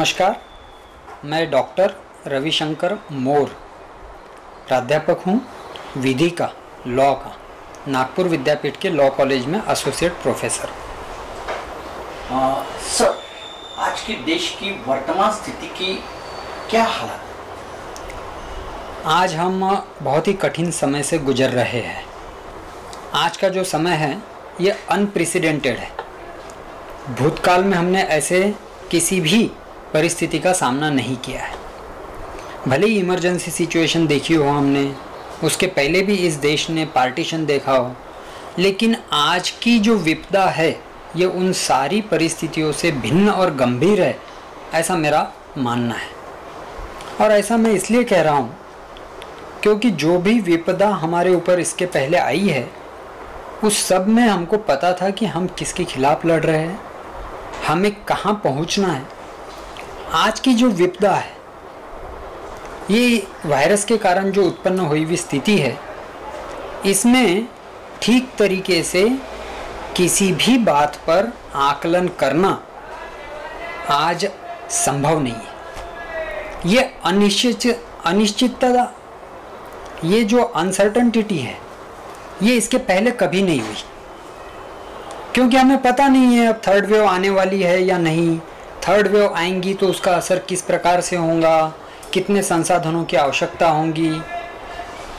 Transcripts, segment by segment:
नमस्कार, मैं डॉक्टर रविशंकर मोर प्राध्यापक हूँ विधि का, लॉ का, नागपुर विद्यापीठ के लॉ कॉलेज में एसोसिएट प्रोफेसर। सर, आज के देश की वर्तमान स्थिति की क्या हालत? आज हम बहुत ही कठिन समय से गुजर रहे हैं। आज का जो समय है ये अनप्रेसिडेंटेड है। भूतकाल में हमने ऐसे किसी भी परिस्थिति का सामना नहीं किया है। भले ही इमरजेंसी सिचुएशन देखी हो हमने, उसके पहले भी इस देश ने पार्टीशन देखा हो, लेकिन आज की जो विपदा है ये उन सारी परिस्थितियों से भिन्न और गंभीर है, ऐसा मेरा मानना है। और ऐसा मैं इसलिए कह रहा हूँ क्योंकि जो भी विपदा हमारे ऊपर इसके पहले आई है उस सब में हमको पता था कि हम किसके खिलाफ लड़ रहे हैं, हमें कहाँ पहुँचना है। आज की जो विपदा है ये वायरस के कारण जो उत्पन्न हुई हुई स्थिति है, इसमें ठीक तरीके से किसी भी बात पर आकलन करना आज संभव नहीं है। ये अनिश्चितता, ये जो अनसर्टेनिटी है, ये इसके पहले कभी नहीं हुई, क्योंकि हमें पता नहीं है अब थर्ड वेव आने वाली है या नहीं। थर्ड वेव आएंगी तो उसका असर किस प्रकार से होगा, कितने संसाधनों की आवश्यकता होगी।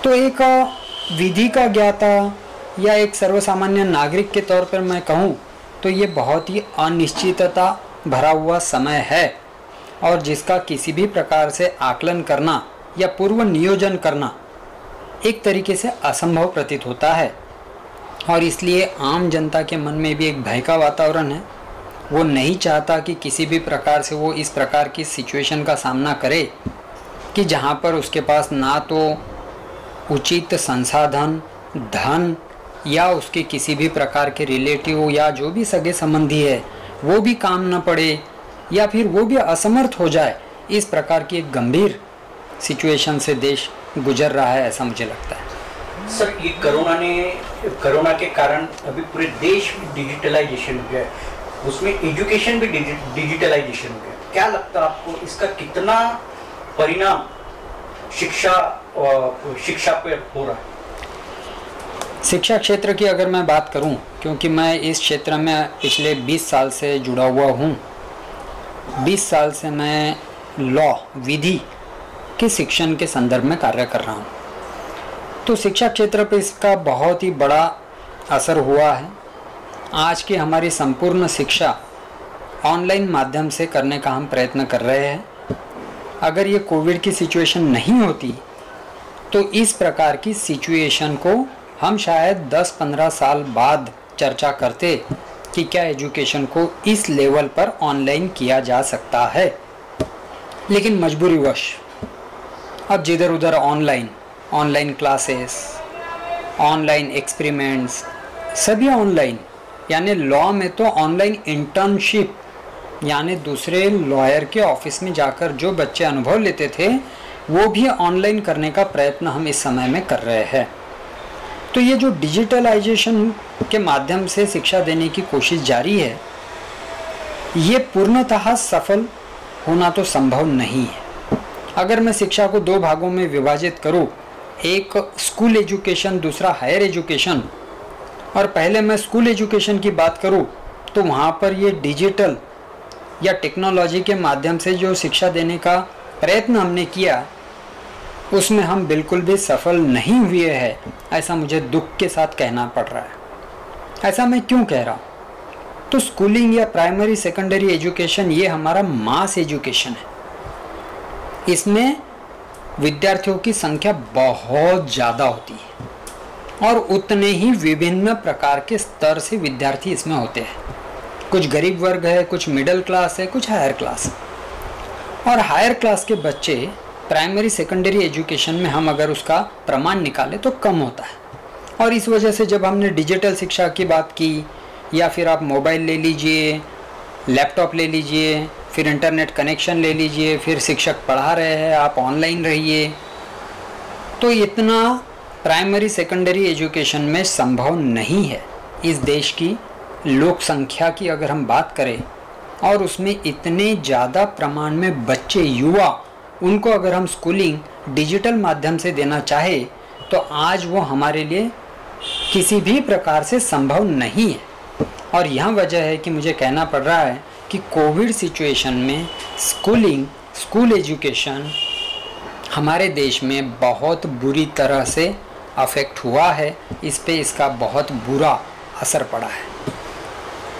तो एक विधि का ज्ञाता या एक सर्वसामान्य नागरिक के तौर पर मैं कहूँ तो ये बहुत ही अनिश्चितता भरा हुआ समय है और जिसका किसी भी प्रकार से आकलन करना या पूर्व नियोजन करना एक तरीके से असंभव प्रतीत होता है। और इसलिए आम जनता के मन में भी एक भय का वातावरण है। वो नहीं चाहता कि किसी भी प्रकार से वो इस प्रकार की सिचुएशन का सामना करे कि जहाँ पर उसके पास ना तो उचित संसाधन, धन या उसके किसी भी प्रकार के रिलेटिव या जो भी सगे संबंधी है वो भी काम न पड़े या फिर वो भी असमर्थ हो जाए। इस प्रकार की एक गंभीर सिचुएशन से देश गुजर रहा है, ऐसा मुझे लगता है। सर, ये कोरोना के कारण अभी पूरे देश में डिजिटलाइजेशन हो गया, उसमें एजुकेशन भी डिजिटलाइजेशन हो गया। क्या लगता है आपको इसका कितना परिणाम शिक्षा पे हो रहा है? शिक्षा क्षेत्र की अगर मैं बात करूं, क्योंकि मैं इस क्षेत्र में पिछले 20 साल से जुड़ा हुआ हूं, 20 साल से मैं लॉ, विधि के शिक्षण के संदर्भ में कार्य कर रहा हूं, तो शिक्षा क्षेत्र पे इसका बहुत ही बड़ा असर हुआ है। आज की हमारी संपूर्ण शिक्षा ऑनलाइन माध्यम से करने का हम प्रयत्न कर रहे हैं। अगर ये कोविड की सिचुएशन नहीं होती तो इस प्रकार की सिचुएशन को हम शायद 10-15 साल बाद चर्चा करते कि क्या एजुकेशन को इस लेवल पर ऑनलाइन किया जा सकता है। लेकिन मजबूरीवश अब जिधर उधर ऑनलाइन क्लासेस, ऑनलाइन एक्सपेरिमेंट्स, सभी ऑनलाइन, यानी लॉ में तो ऑनलाइन इंटर्नशिप, यानी दूसरे लॉयर के ऑफिस में जाकर जो बच्चे अनुभव लेते थे वो भी ऑनलाइन करने का प्रयत्न हम इस समय में कर रहे हैं। तो ये जो डिजिटलाइजेशन के माध्यम से शिक्षा देने की कोशिश जारी है, ये पूर्णतः सफल होना तो संभव नहीं है। अगर मैं शिक्षा को दो भागों में विभाजित करूं, एक स्कूल एजुकेशन, दूसरा हायर एजुकेशन, और पहले मैं स्कूल एजुकेशन की बात करूं तो वहाँ पर ये डिजिटल या टेक्नोलॉजी के माध्यम से जो शिक्षा देने का प्रयत्न हमने किया उसमें हम बिल्कुल भी सफल नहीं हुए हैं, ऐसा मुझे दुख के साथ कहना पड़ रहा है। ऐसा मैं क्यों कह रहा हूँ? तो स्कूलिंग या प्राइमरी सेकेंडरी एजुकेशन ये हमारा मास एजुकेशन है। इसमें विद्यार्थियों की संख्या बहुत ज़्यादा होती है और उतने ही विभिन्न प्रकार के स्तर से विद्यार्थी इसमें होते हैं। कुछ गरीब वर्ग है, कुछ मिडिल क्लास है, कुछ हायर क्लास। और हायर क्लास के बच्चे प्राइमरी सेकेंडरी एजुकेशन में हम अगर उसका प्रमाण निकालें तो कम होता है। और इस वजह से जब हमने डिजिटल शिक्षा की बात की, या फिर आप मोबाइल ले लीजिए, लैपटॉप ले लीजिए, फिर इंटरनेट कनेक्शन ले लीजिए, फिर शिक्षक पढ़ा रहे हैं, आप ऑनलाइन रहिए, तो इतना प्राइमरी सेकेंडरी एजुकेशन में संभव नहीं है। इस देश की लोक संख्या की अगर हम बात करें और उसमें इतने ज़्यादा प्रमाण में बच्चे, युवा, उनको अगर हम स्कूलिंग डिजिटल माध्यम से देना चाहे तो आज वो हमारे लिए किसी भी प्रकार से संभव नहीं है। और यह वजह है कि मुझे कहना पड़ रहा है कि कोविड सिचुएशन में स्कूल एजुकेशन हमारे देश में बहुत बुरी तरह से अफेक्ट हुआ है। इस पे इसका बहुत बुरा असर पड़ा है।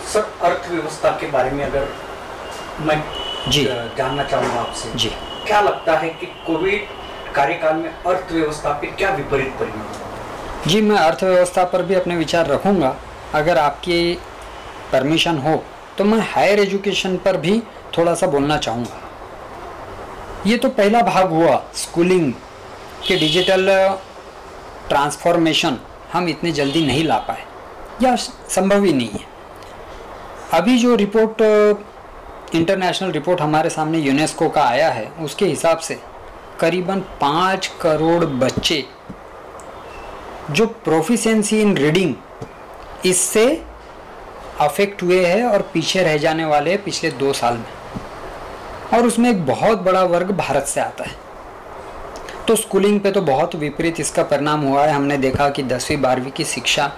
सर, अर्थव्यवस्था के बारे में अगर मैं जानना चाहूँगा आपसे, जी, क्या लगता है कि कोविड कार्यकाल में अर्थव्यवस्था पे क्या विपरीत परिणाम हुआ? जी, मैं अर्थव्यवस्था पर भी अपने विचार रखूँगा। अगर आपकी परमिशन हो तो मैं हायर एजुकेशन पर भी थोड़ा सा बोलना चाहूँगा। ये तो पहला भाग हुआ स्कूलिंग के डिजिटल ट्रांसफॉर्मेशन हम इतने जल्दी नहीं ला पाए या संभव ही नहीं है। अभी जो रिपोर्ट, इंटरनेशनल रिपोर्ट हमारे सामने यूनेस्को का आया है, उसके हिसाब से करीबन 5 करोड़ बच्चे जो प्रोफिशिएंसी इन रीडिंग इससे अफेक्ट हुए हैं और पीछे रह जाने वाले हैं पिछले 2 साल में, और उसमें एक बहुत बड़ा वर्ग भारत से आता है। तो स्कूलिंग पे तो बहुत विपरीत इसका परिणाम हुआ है। हमने देखा कि 10वीं 12वीं की शिक्षा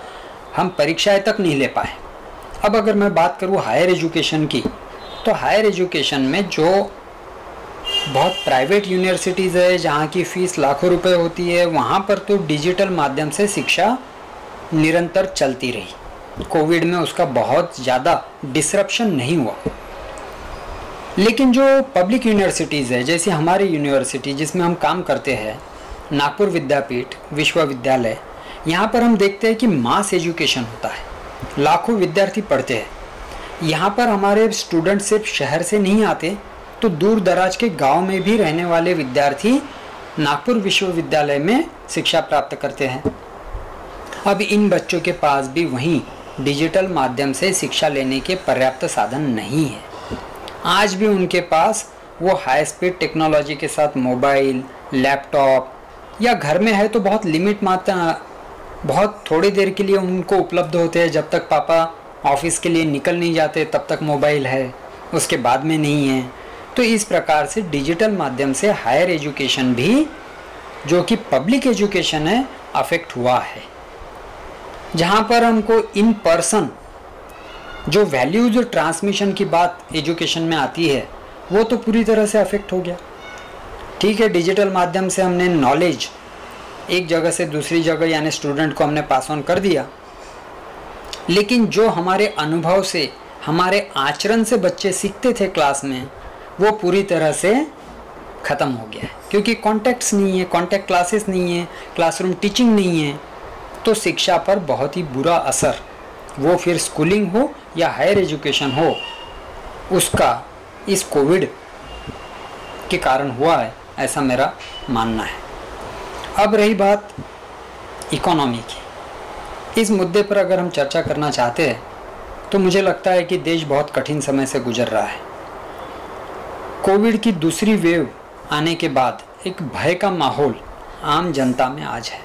हम परीक्षाएं तक नहीं ले पाए। अब अगर मैं बात करूँ हायर एजुकेशन की, तो हायर एजुकेशन में जो बहुत प्राइवेट यूनिवर्सिटीज़ है जहाँ की फ़ीस लाखों रुपए होती है, वहाँ पर तो डिजिटल माध्यम से शिक्षा निरंतर चलती रही। कोविड में उसका बहुत ज़्यादा डिसरप्शन नहीं हुआ। लेकिन जो पब्लिक यूनिवर्सिटीज़ है, जैसे हमारी यूनिवर्सिटी जिसमें हम काम करते हैं, नागपुर विद्यापीठ विश्वविद्यालय, यहाँ पर हम देखते हैं कि मास एजुकेशन होता है, लाखों विद्यार्थी पढ़ते हैं। यहाँ पर हमारे स्टूडेंट सिर्फ शहर से नहीं आते, तो दूर दराज के गांव में भी रहने वाले विद्यार्थी नागपुर विश्वविद्यालय में शिक्षा प्राप्त करते हैं। अब इन बच्चों के पास भी वहीं डिजिटल माध्यम से शिक्षा लेने के पर्याप्त साधन नहीं है। आज भी उनके पास वो हाई स्पीड टेक्नोलॉजी के साथ मोबाइल, लैपटॉप या घर में है तो बहुत लिमिट मात्रा, बहुत थोड़ी देर के लिए उनको उपलब्ध होते हैं। जब तक पापा ऑफिस के लिए निकल नहीं जाते तब तक मोबाइल है, उसके बाद में नहीं है। तो इस प्रकार से डिजिटल माध्यम से हायर एजुकेशन भी, जो कि पब्लिक एजुकेशन है, अफेक्ट हुआ है। जहाँ पर हमको इन पर्सन जो वैल्यूज ट्रांसमिशन की बात एजुकेशन में आती है, वो तो पूरी तरह से अफेक्ट हो गया। ठीक है, डिजिटल माध्यम से हमने नॉलेज एक जगह से दूसरी जगह यानी स्टूडेंट को हमने पास ऑन कर दिया, लेकिन जो हमारे अनुभव से, हमारे आचरण से बच्चे सीखते थे क्लास में, वो पूरी तरह से ख़त्म हो गया है। क्योंकि कॉन्टैक्ट्स नहीं है, कॉन्टैक्ट क्लासेस नहीं है, क्लासरूम टीचिंग नहीं है, तो शिक्षा पर बहुत ही बुरा असर, वो फिर स्कूलिंग हो या हायर एजुकेशन हो, उसका इस कोविड के कारण हुआ है, ऐसा मेरा मानना है। अब रही बात इकोनॉमी की, इस मुद्दे पर अगर हम चर्चा करना चाहते हैं तो मुझे लगता है कि देश बहुत कठिन समय से गुजर रहा है। कोविड की दूसरी वेव आने के बाद एक भय का माहौल आम जनता में आज है।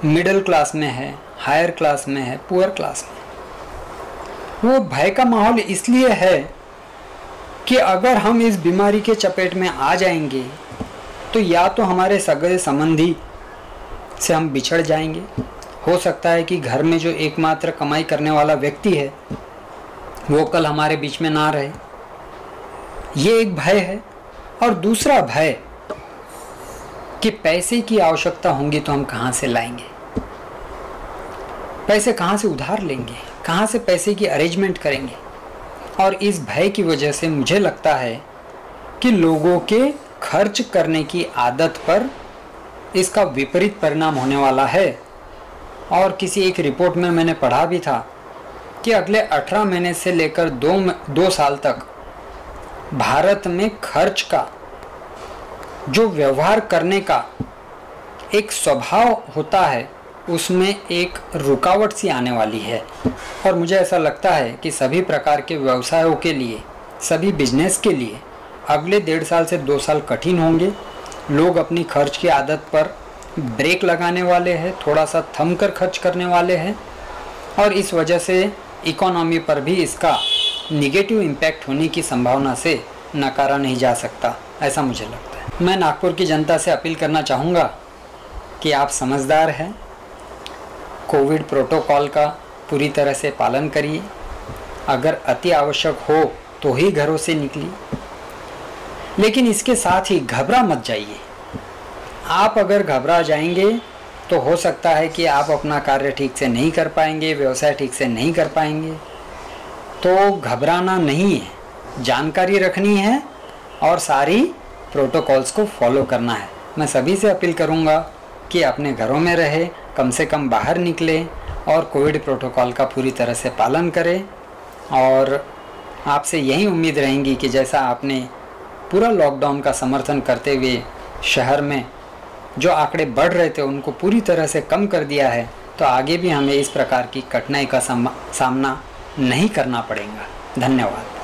मिडिल क्लास में है, हायर क्लास में है, पुअर क्लास में। वो भय का माहौल इसलिए है कि अगर हम इस बीमारी के चपेट में आ जाएंगे तो या तो हमारे सगे संबंधी से हम बिछड़ जाएंगे, हो सकता है कि घर में जो एकमात्र कमाई करने वाला व्यक्ति है वो कल हमारे बीच में ना रहे, ये एक भय है। और दूसरा भय कि पैसे की आवश्यकता होंगी तो हम कहाँ से लाएंगे, पैसे कहाँ से उधार लेंगे, कहाँ से पैसे की अरेंजमेंट करेंगे। और इस भय की वजह से मुझे लगता है कि लोगों के खर्च करने की आदत पर इसका विपरीत परिणाम होने वाला है। और किसी एक रिपोर्ट में मैंने पढ़ा भी था कि अगले 18 महीने से लेकर 2 साल तक भारत में खर्च का, जो व्यवहार करने का एक स्वभाव होता है, उसमें एक रुकावट सी आने वाली है। और मुझे ऐसा लगता है कि सभी प्रकार के व्यवसायों के लिए, सभी बिजनेस के लिए अगले 1.5 साल से 2 साल कठिन होंगे। लोग अपनी खर्च की आदत पर ब्रेक लगाने वाले हैं, थोड़ा सा थम कर खर्च करने वाले हैं, और इस वजह से इकोनॉमी पर भी इसका निगेटिव इम्पैक्ट होने की संभावना से नकारा नहीं जा सकता, ऐसा मुझे लगता है। मैं नागपुर की जनता से अपील करना चाहूँगा कि आप समझदार हैं, कोविड प्रोटोकॉल का पूरी तरह से पालन करिए, अगर अति आवश्यक हो तो ही घरों से निकलिए, लेकिन इसके साथ ही घबरा मत जाइए। आप अगर घबरा जाएंगे तो हो सकता है कि आप अपना कार्य ठीक से नहीं कर पाएंगे, व्यवसाय ठीक से नहीं कर पाएंगे। तो घबराना नहीं है, जानकारी रखनी है और सारी प्रोटोकॉल्स को फॉलो करना है। मैं सभी से अपील करूंगा कि अपने घरों में रहे, कम से कम बाहर निकले और कोविड प्रोटोकॉल का पूरी तरह से पालन करें। और आपसे यही उम्मीद रहेंगी कि जैसा आपने पूरा लॉकडाउन का समर्थन करते हुए शहर में जो आंकड़े बढ़ रहे थे उनको पूरी तरह से कम कर दिया है, तो आगे भी हमें इस प्रकार की कठिनाई का सामना नहीं करना पड़ेगा। धन्यवाद।